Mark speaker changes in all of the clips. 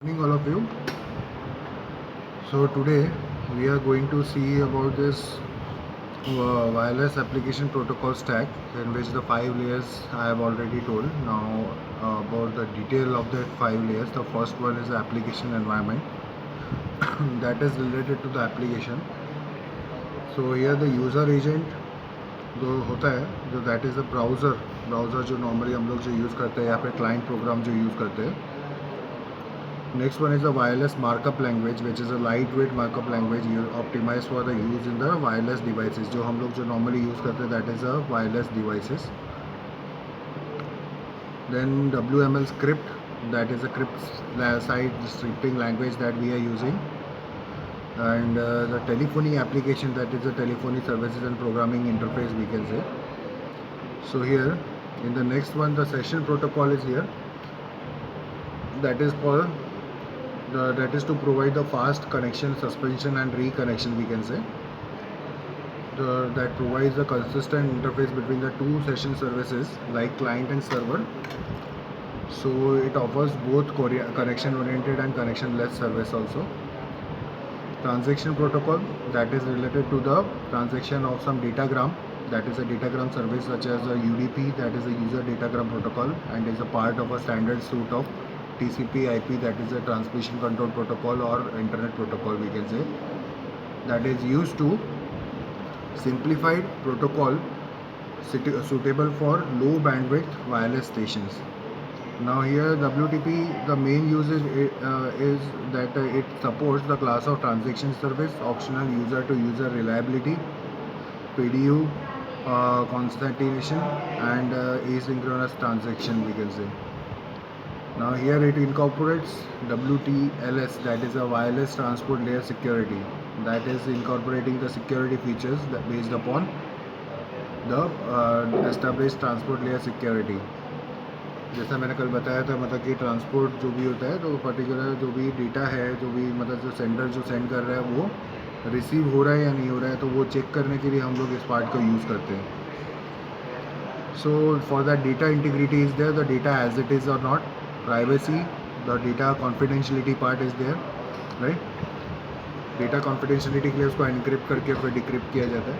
Speaker 1: Morning, all of you. So today we are going to see about this wireless application protocol stack, in which the 5 layers I have already told. Now about the detail of the 5 layers. The first one is the application environment that is related to the application. So here the user agent जो होता है जो that is the browser जो normally हम लोग जो use करते हैं या फिर क्लाइंट प्रोग्राम जो यूज़ करते हैं. Next one is the wireless markup language, which is a lightweight markup language optimized for the use in the wireless devices. जो हम लोग जो normally use करते हैं, that is a wireless devices. Then WML script, that is a side scripting language that we are using. And the telephony application, that is the telephony services and programming interface, we can say. So here in the next one, the session protocol is here. That is to provide the fast connection, suspension and reconnection, we can say. That provides a consistent interface between the two session services like client and server. So it offers both connection oriented and connectionless service also. Transaction protocol, that is related to the transaction of some datagram. That is a datagram service such as a UDP, that is a user datagram protocol, and is a part of a standard suite of TCP/IP, that is a transmission control protocol or internet protocol, we can say, that is used to simplified protocol suitable for low bandwidth wireless stations. Now here WTP, the main use is that it supports the class of transaction service, optional user to user reliability, PDU, concatenation and asynchronous transaction, we can say. Now here it incorporates WTLS, that is a wireless transport layer security, that is incorporating the security features that based upon the established transport layer security. जैसा मैंने कल बताया था, मतलब कि transport जो भी होता है तो पर्टिकुलर जो भी डेटा है, जो भी मतलब जो सेंडर जो सेंड कर रहा है वो रिसीव हो रहा है या नहीं हो रहा है, तो वो चेक करने के लिए हम लोग इस पार्ट का यूज़ करते हैं. So for that data integrity is there, the data as it is or not, privacy, the data confidentiality part is there, right? Data confidentiality के लिए उसको encrypt करके फिर decrypt किया जाता है.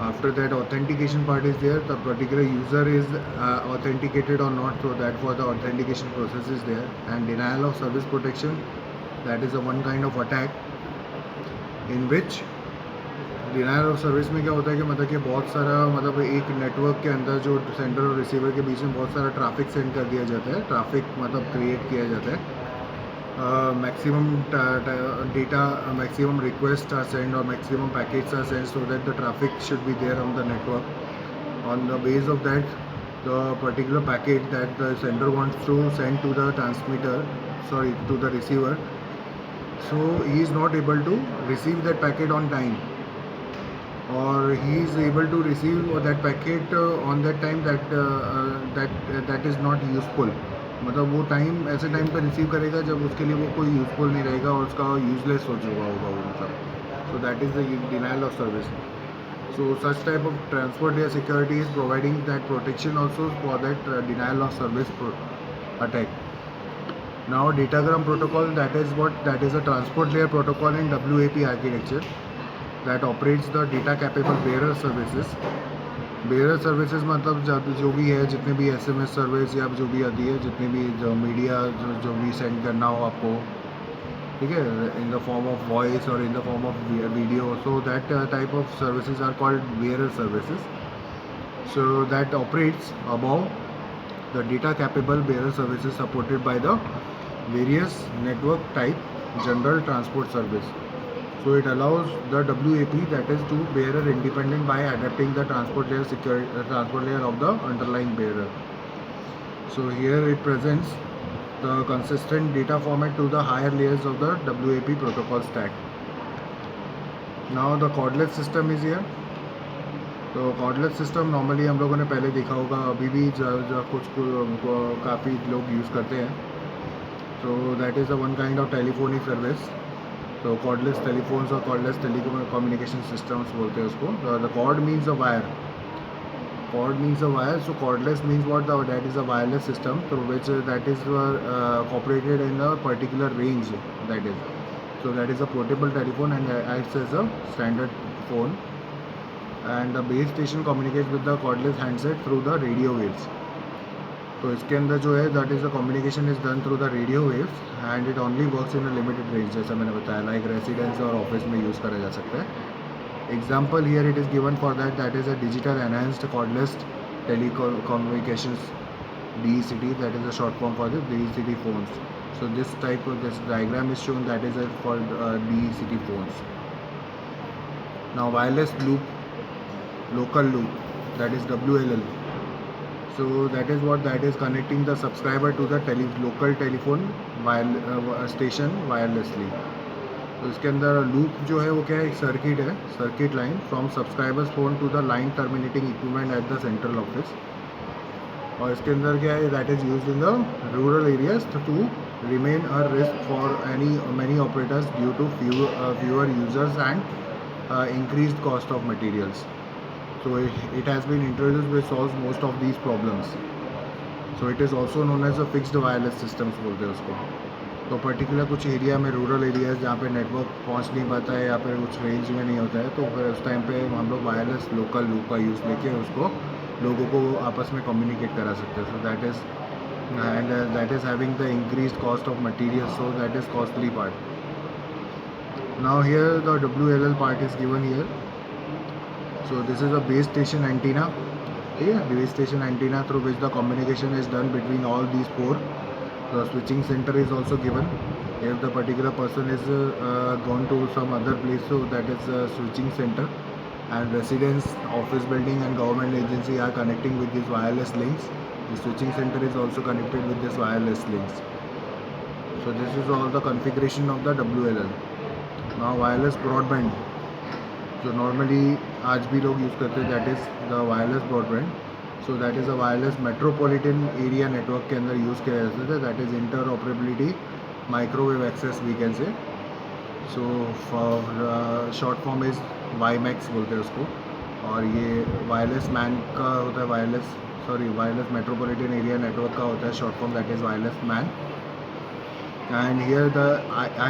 Speaker 1: After that authentication part is there, the particular user is authenticated or not, so that for the authentication process is there. And denial of service protection, that is a one kind of attack in which denial of service में क्या होता है कि मतलब कि बहुत सारा मतलब एक नेटवर्क के अंदर जो सेंडर और रिसीवर के बीच में बहुत सारा ट्रैफिक सेंड कर दिया जाता है, ट्रैफिक मतलब क्रिएट किया जाता है. Maximum data, maximum requests are sent or maximum packets are sent, so that the traffic should be there on the network. On the base of that, the particular packet that the sender wants to send to the to the receiver, so he is not able to receive that packet on time, or he is able to receive that packet on that time that is not useful. मतलब वो time ऐसे time पर receive करेगा जब उसके लिए वो कोई यूज़फुल नहीं रहेगा और उसका यूजलेस हो चुका होगा वो, मतलब. So that is the denial of service. So such type of transport layer security is providing that protection also for that denial of service attack. Now datagram protocol, that is a transport layer protocol in WAP architecture that operates the data capable bearer services. Bearer services मतलब जो भी है, जितने भी SMS service या जो भी आती है, जितने भी जो मीडिया जो भी सेंड करना हो आपको, ठीक है, in the form of voice और in the form of video, so that type of services are called bearer services. So that operates above the data capable bearer services supported by the various network type general transport service. So it allows the WAP, that is to bearer independent, by adapting the transport layer of the underlying bearer. So here it presents the consistent data format to the higher layers of the WAP protocol stack. Now the cordless system is here. तो cordless system normally हम लोगों ने पहले देखा होगा, अभी भी कुछ काफ़ी लोग यूज़ करते हैं. So that is a one kind of telephonic service. तो कॉर्डलेस टेलीफोन्स और कॉर्डलेस टेलीकम्युनिकेशन सिस्टम्स बोलते हैं उसको. The cord means a wire. Cord means a wire, so cordless means what? That is a wireless system through which that is operated in a particular range. That is, so that is a portable telephone and acts as a standard phone. And the base station communicates with the cordless handset through the radio waves. तो इसके अंदर जो है that is the communication is done through the radio waves and it only works in a limited range, जैसा मैंने बताया, like residence और office में यूज़ करा जा सकता है. Example here it is given for that is a digital enhanced cordless telecommunications, DECT, that is a short form for the DECT phones. So this diagram is shown, that is for DECT phones. Now wireless loop, local loop, that is WLL. So that is what, that is connecting the subscriber to the local telephone station wirelessly. तो इसके अंदर loop जो है वो क्या है, एक circuit है, circuit line from subscribers phone to the line terminating equipment at the central office. और इसके अंदर क्या है, that is used in the rural areas to remain a risk for many operators due to fewer users and increased cost of materials. So it has been introduced which solves most of these problems. So it is also known as a fixed wireless systems बोलते हैं उसको. तो particular कुछ area में, rural areas जहाँ पे network पहुँच नहीं पाता है या फिर कुछ रेंज में नहीं होता है, तो फिर उस टाइम पे हम लोग वायरलेस लोकल लूप का यूज़ लेके उसको लोगों को आपस में कम्युनिकेट करा सकते हैं. So that is having the increase cost of material, so that is costly part. Now here the WLL part is given here. So this is a base station antenna. ठीक है, base station antenna through which the communication is done between all these four. The switching center is also given. If the particular person is gone to some other place, so that is a switching center. And residents, office building and government agency are connecting with these wireless links. The switching center is also connected with this wireless links. So this is all the configuration of the WLL. Now wireless broadband. So normally आज भी लोग use करते हैं, that is the wireless broadband. So that is a wireless metropolitan area network के अंदर use किया जाता है. That is interoperability microwave access we can say. So for short form is WiMAX बोलते हैं उसको. और ये वायरलेस मैन का होता है, वायरलेस मेट्रोपॉलिटन एरिया नेटवर्क का होता है short form, that is wireless man. And here the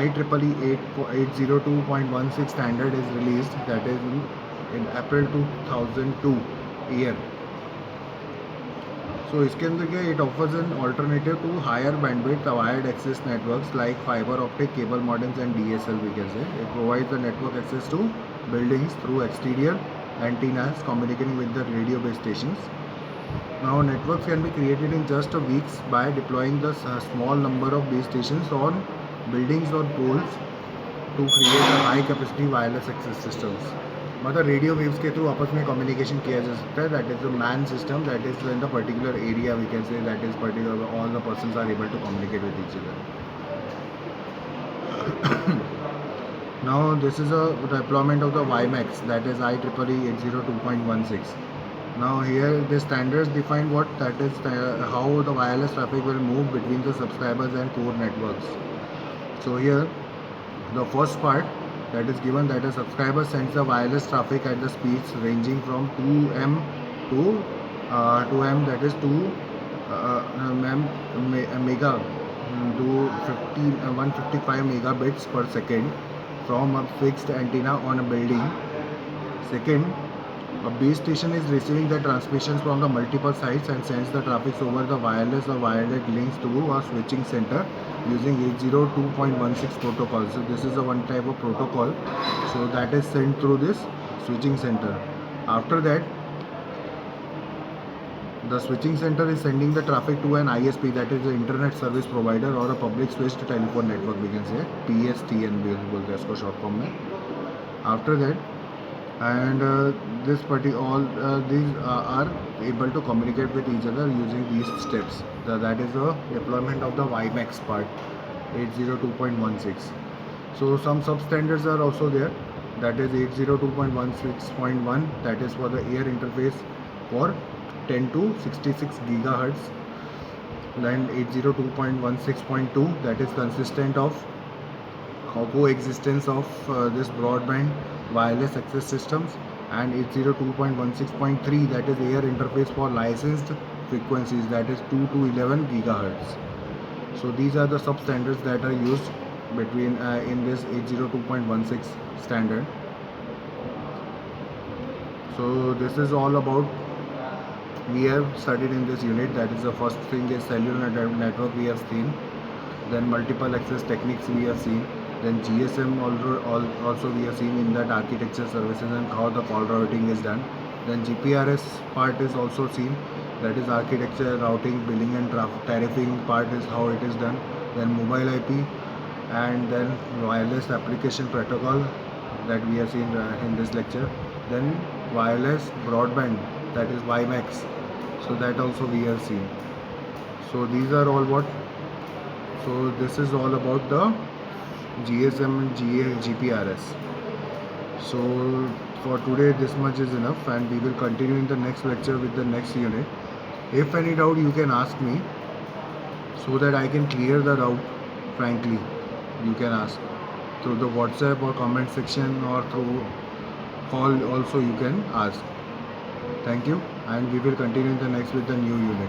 Speaker 1: IEEE 802.16 standard is released, that is in April 2002 year. So इसके अंदर क्या, it offers an alternative to higher bandwidth wired access networks like fiber optic cable modems and DSL we can say. It provides the network access to buildings through exterior antennas communicating with the radio base stations. Now networks can be created in just a weeks by deploying the small number of base stations on buildings or poles to create a high capacity wireless access systems. मतलब radio waves के through आपस में communication किया जा सकता है. That is the main system, that is in the particular area we can say, that is particular all the persons are able to communicate with each other. Now this is a deployment of the WiMAX, that is IEEE 802.16. Now here the standards define what, that is how the wireless traffic will move between the subscribers and core networks. So here the first part that is given, that a subscriber sends the wireless traffic at the speeds ranging from 2 m to 2 m, that is 2 mega to 155 megabits per second from a fixed antenna on a building. Second, a base station is receiving the transmissions from the multiple sites and sends the traffic over the wireless or wired links to a switching center using 802.16 protocol. So this is a one type of protocol. So that is sent through this switching center. After that, the switching center is sending the traffic to an ISP, that is the internet service provider or a public switched telephone network we can say, PSTN बोलते हैं इसको short form में. After that, and these are able to communicate with each other using these steps. That is the deployment of the WiMAX part, 802.16. So some substandards are also there, that is 802.16.1, that is for the air interface for 10 to 66 gigahertz. Then 802.16.2, that is consistent of coexistence of this broadband wireless access systems. and 802.16.3, that is air interface for licensed frequencies, that is 2 to 11 gigahertz. So these are the sub standards that are used between in this 802.16 standard. So this is all about we have studied in this unit. That is, the first thing is cellular network we have seen, then multiple access techniques we have seen, then GSM also we have seen in that architecture services and how the call routing is done. Then GPRS part is also seen, that is architecture, routing, billing and tariffing part is how it is done. Then mobile IP, and then wireless application protocol that we have seen in this lecture. Then wireless broadband, that is WiMAX, so that also we have seen. So these are all what, so this is all about the GSM and GPRS. So for today this much is enough, and we will continue in the next lecture with the next unit. If any doubt you can ask me, so that I can clear the doubt. Frankly, you can ask through the WhatsApp or comment section, or through call also you can ask. Thank you, and we will continue in the next with the new unit.